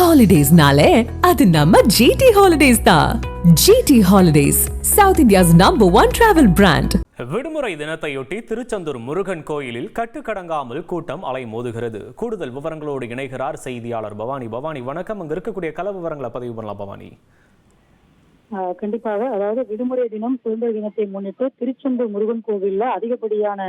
ஹாலிடேஸ்னாலே அது நம்ம ஜிடி ஹாலிடேஸ் தான். GT holidays, south India's #1 travel brand. விடுமுறை தினத்தையொட்டி திருச்செந்தூர் முருகன் கோயிலில் கட்டுக்கடங்காமல் கூட்டம் அலைமோதுகிறது. கூடுதல் விவரங்களோடு இணைகிறார் செய்தியாளர் பவானி. பவானி வணக்கம். அங்க இருக்கக்கூடிய கள விவரங்களை பதிவு பண்ணலாம் பவானி. கண்டிப்பாக, அதாவது விடுமுறை தினம் சுதந்திர தினத்தை முன்னிட்டு திருச்செந்தூர் முருகன் கோவில்ல அதிகப்படியான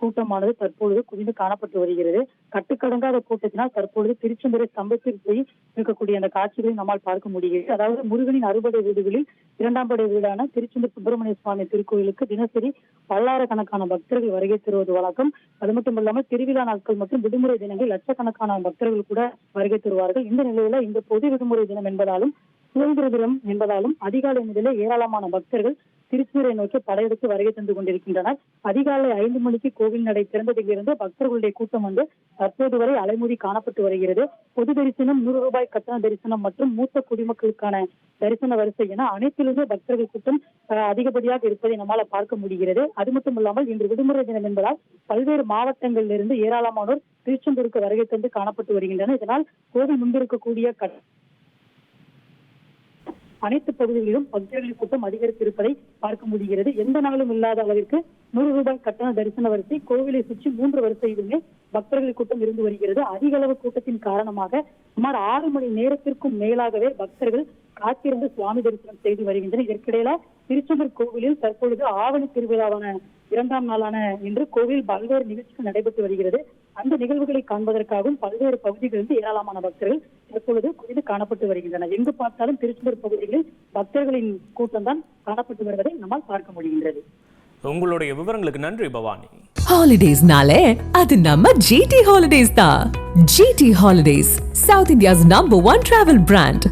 கூட்டமானது தற்பொழுது குவிந்து காணப்பட்டு வருகிறது. கட்டுக்கடங்காத கூட்டத்தினால் தற்பொழுது திருச்செந்தூரை ஸ்தம்பித்து போய் இருக்கக்கூடிய அந்த காட்சிகளை நம்மால் பார்க்க முடிகிறது. அதாவது முருகனின் அறுபடை வீடுகளில் 2ஆம் படை வீடான திருச்செந்தூர் சுப்பிரமணிய சுவாமி திருக்கோயிலுக்கு தினசரி பல்லாயிரக்கணக்கான பக்தர்கள் வருகை தருவது வழக்கம். அது மட்டும் இல்லாமல் திருவிழா நாட்கள் மற்றும் விடுமுறை தினங்கள் லட்சக்கணக்கான பக்தர்கள் கூட வருகை தருவார்கள். இந்த நிலையில இந்த பொது விடுமுறை தினம் என்பதாலும் சுதந்திர தினம் என்பதாலும் அதிகாலை முதலே ஏராளமான பக்தர்கள் திருச்செந்தூரை நோக்கி படையெடுத்து வருகை தந்து கொண்டிருக்கின்றனர். அதிகாலை 5 மணிக்கு கோவில் நடை திறந்ததிலிருந்து பக்தர்களுடைய கூட்டம் தற்போது வரை அலைமோதி காணப்பட்டு வருகிறது. பொது தரிசனம், 100 ரூபாய் கட்டண தரிசனம் மற்றும் மூத்த குடிமக்களுக்கான தரிசன வரிசை என அனைத்திலுமே பக்தர்கள் கூட்டம் அதிகப்படியாக இருப்பதை நம்மால் பார்க்க முடிகிறது. அது மட்டும் இல்லாமல் இன்று விடுமுறை தினம் என்பதால் பல்வேறு மாவட்டங்களிலிருந்து ஏராளமானோர் திருச்செந்தூருக்கு வருகை தந்து காணப்பட்டு வருகின்றனர். இதனால் கோவில் முன்பிருக்கக்கூடிய அனைத்து பகுதிகளிலும் பக்தர்களின் கூட்டம் அதிகரித்திருப்பதை பார்க்க முடிகிறது. எந்த நாளும் இல்லாத அளவிற்கு 100 ரூபாய் கட்டண தரிசன வரிசை கோவிலை சுற்றி 3 வரிசையிலுமே பக்தர்கள் கூட்டம் இருந்து வருகிறது. அதிக அளவு கூட்டத்தின் காரணமாக சுமார் 6 மணி நேரத்திற்கும் மேலாகவே பக்தர்கள் காத்திருந்து சுவாமி தரிசனம் செய்து வருகின்றனர். இதற்கிடையில திருச்செந்தூர் கோவிலில் தற்பொழுது ஆவணி திருவிழாவான 2ஆம் நாளான இன்று கோவில் பல்வேறு நிகழ்ச்சிகள் நடைபெற்று வருகிறது. அந்த நிகழ்வுகளை காண்பதற்காகவும் பல்வேறு பகுதிகளிலிருந்து ஏராளமான பக்தர்கள் தற்பொழுது குவிந்து காணப்பட்டு வருகின்றனர். எங்கு பார்த்தாலும் திருச்செந்தூர் பகுதிகளில் பக்தர்களின் கூட்டம் தான் காணப்பட்டு வருவதை நம்மால் பார்க்க முடிகின்றது. உங்களுடைய விவரங்களுக்கு நன்றி பவானி. ஹாலிடேஸ்னாலே அது நம்ம ஜிடி ஹாலிடேஸ் தான். GT holidays, south India's #1 travel brand.